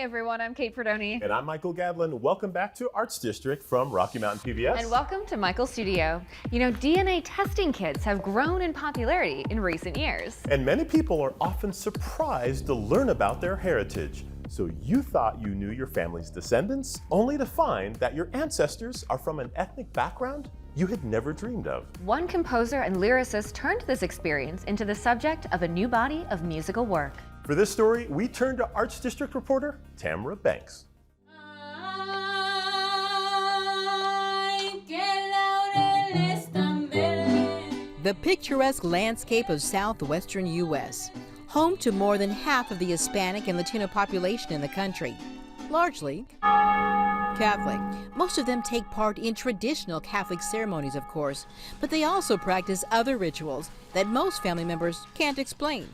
everyone, I'm Kate Perdoni. And I'm Michael Gadlin. Welcome back to Arts District from Rocky Mountain PBS. And welcome to Michael's studio. You know, DNA testing kits have grown in popularity in recent years. And many people are often surprised to learn about their heritage. So you thought you knew your family's descendants, only to find that your ancestors are from an ethnic background you had never dreamed of. One composer and lyricist turned this experience into the subject of a new body of musical work. For this story, we turn to Arts District reporter Tamara Banks. The picturesque landscape of southwestern U.S., home to more than half of the Hispanic and Latino population in the country, largely Catholic. Most of them take part in traditional Catholic ceremonies, of course, but they also practice other rituals that most family members can't explain,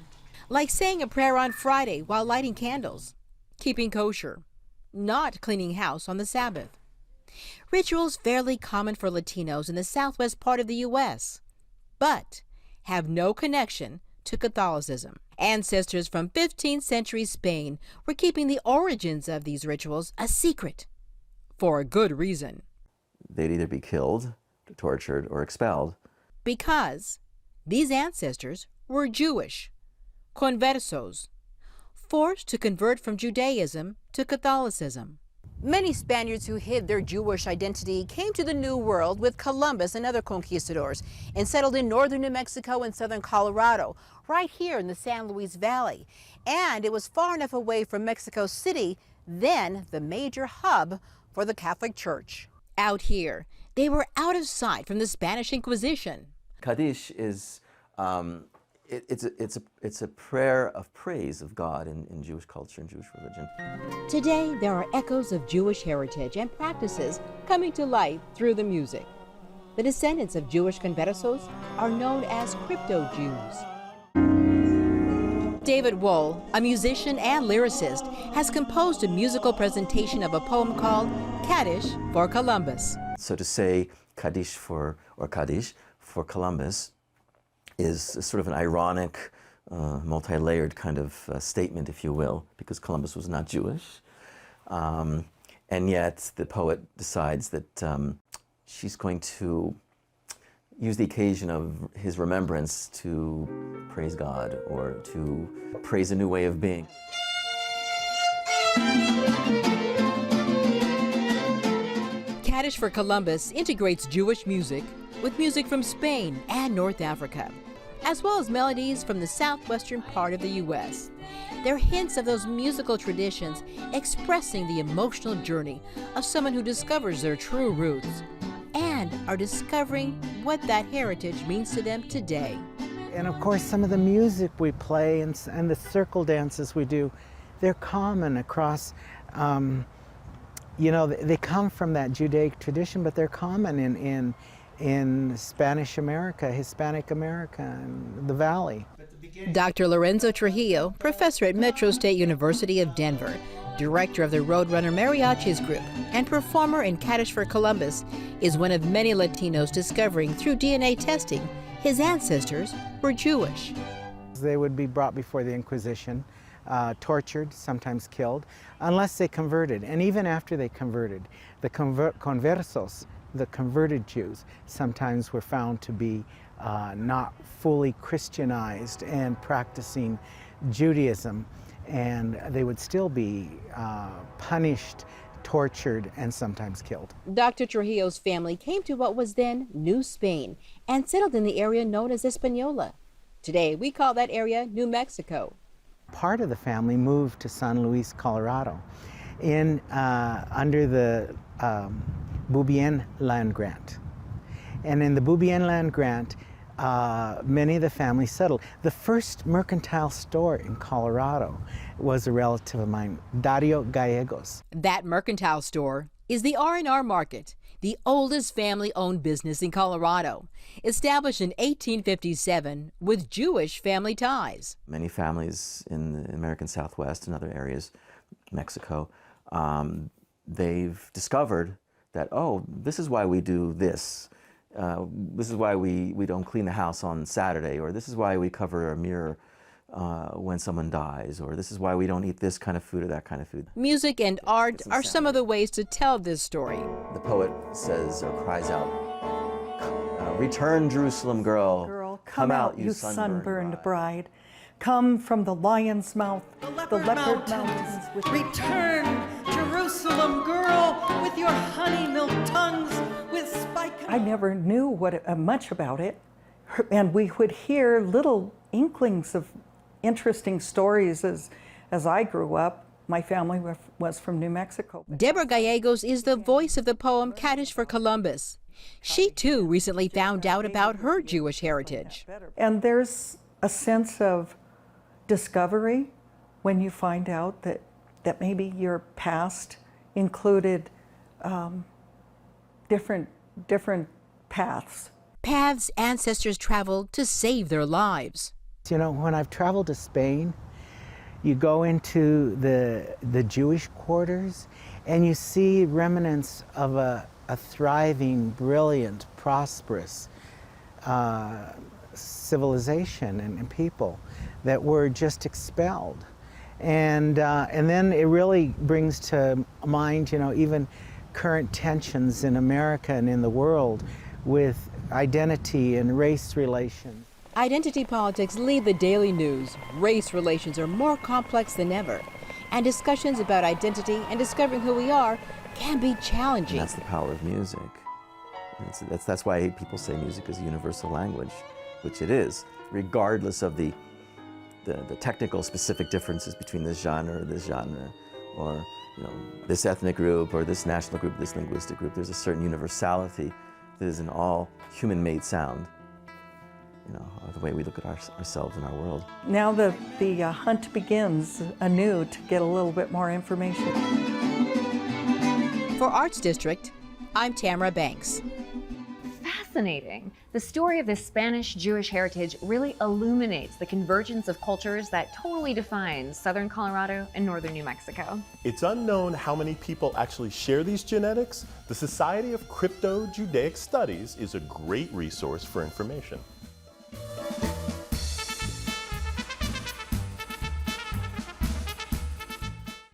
like saying a prayer on Friday while lighting candles, keeping kosher, not cleaning house on the Sabbath. Rituals fairly common for Latinos in the southwest part of the U.S., but have no connection to Catholicism. Ancestors from 15th century Spain were keeping the origins of these rituals a secret, for a good reason. They'd either be killed, tortured, or expelled. Because these ancestors were Jewish, conversos, forced to convert from Judaism to Catholicism. Many Spaniards who hid their Jewish identity came to the New World with Columbus and other conquistadors and settled in northern New Mexico and southern Colorado, right here in the San Luis Valley. And it was far enough away from Mexico City, then the major hub for the Catholic Church. Out here, they were out of sight from the Spanish Inquisition. Kaddish is it's a prayer of praise of God in Jewish culture and Jewish religion. Today, there are echoes of Jewish heritage and practices coming to light through the music. The descendants of Jewish conversos are known as crypto-Jews. David Wohl, a musician and lyricist, has composed a musical presentation of a poem called Kaddish for Columbus. So to say Kaddish or Kaddish for Columbus is sort of an ironic, multi-layered kind of statement, if you will, because Columbus was not Jewish. And yet the poet decides that she's going to use the occasion of his remembrance to praise God or to praise a new way of being. Kaddish for Columbus integrates Jewish music with music from Spain and North Africa, as well as melodies from the southwestern part of the U.S. They're hints of those musical traditions expressing the emotional journey of someone who discovers their true roots and are discovering what that heritage means to them today. And of course, some of the music we play and the circle dances we do, they're common across, you know, they come from that Judaic tradition, but they're common in Spanish America, Hispanic America, and the Valley. Dr. Lorenzo Trujillo, professor at Metro State University of Denver, director of the Roadrunner Mariachis Group, and performer in Kaddish for Columbus, is one of many Latinos discovering through DNA testing his ancestors were Jewish. They would be brought before the Inquisition, tortured, sometimes killed, unless they converted. And even after they converted, the conversos, the converted Jews, sometimes were found to be not fully Christianized and practicing Judaism, and they would still be punished, tortured, and sometimes killed. Dr. Trujillo's family came to what was then New Spain and settled in the area known as Hispaniola. Today, we call that area New Mexico. Part of the family moved to San Luis, Colorado, under the Boubien land grant. And in the Boubien land grant, many of the families settled. The first mercantile store in Colorado was a relative of mine, Dario Gallegos. That mercantile store is the R&R Market, the oldest family-owned business in Colorado, established in 1857 with Jewish family ties. Many families in the American Southwest and other areas, Mexico, they've discovered that, oh, this is why we do this. This is why we don't clean the house on Saturday, or this is why we cover a mirror when someone dies, or this is why we don't eat this kind of food or that kind of food. Music and art are some of the ways to tell this story. The poet says or cries out, "Return, Jerusalem girl, come out, you sunburned bride. Come from the lion's mouth, the leopard mountains. Return, Jerusalem girl, with your honey milk tongues, with spike. I never knew much about it, and we would hear little inklings of interesting stories as I grew up. My family was from New Mexico. Deborah Gallegos is the voice of the poem Kaddish for Columbus. She too recently found out about her Jewish heritage. And there's a sense of discovery when you find out that maybe your past included different paths. Paths ancestors traveled to save their lives. You know, when I've traveled to Spain, you go into the Jewish quarters and you see remnants of a thriving, brilliant, prosperous civilization and people that were just expelled. And then it really brings to mind, you know, even current tensions in America and in the world with identity and race relations. Identity politics lead the daily news. Race relations are more complex than ever, and discussions about identity and discovering who we are can be challenging. And that's the power of music. That's why people say music is a universal language, which it is, regardless of the technical specific differences between this genre, or you know, this ethnic group, or this national group, this linguistic group. There's a certain universality that is in all human-made sound. You know, the way we look at ourselves and our world. Now the hunt begins anew to get a little bit more information. For Arts District, I'm Tamara Banks. Fascinating. The story of this Spanish-Jewish heritage really illuminates the convergence of cultures that totally defines southern Colorado and northern New Mexico. It's unknown how many people actually share these genetics. The Society of Crypto-Judaic Studies is a great resource for information.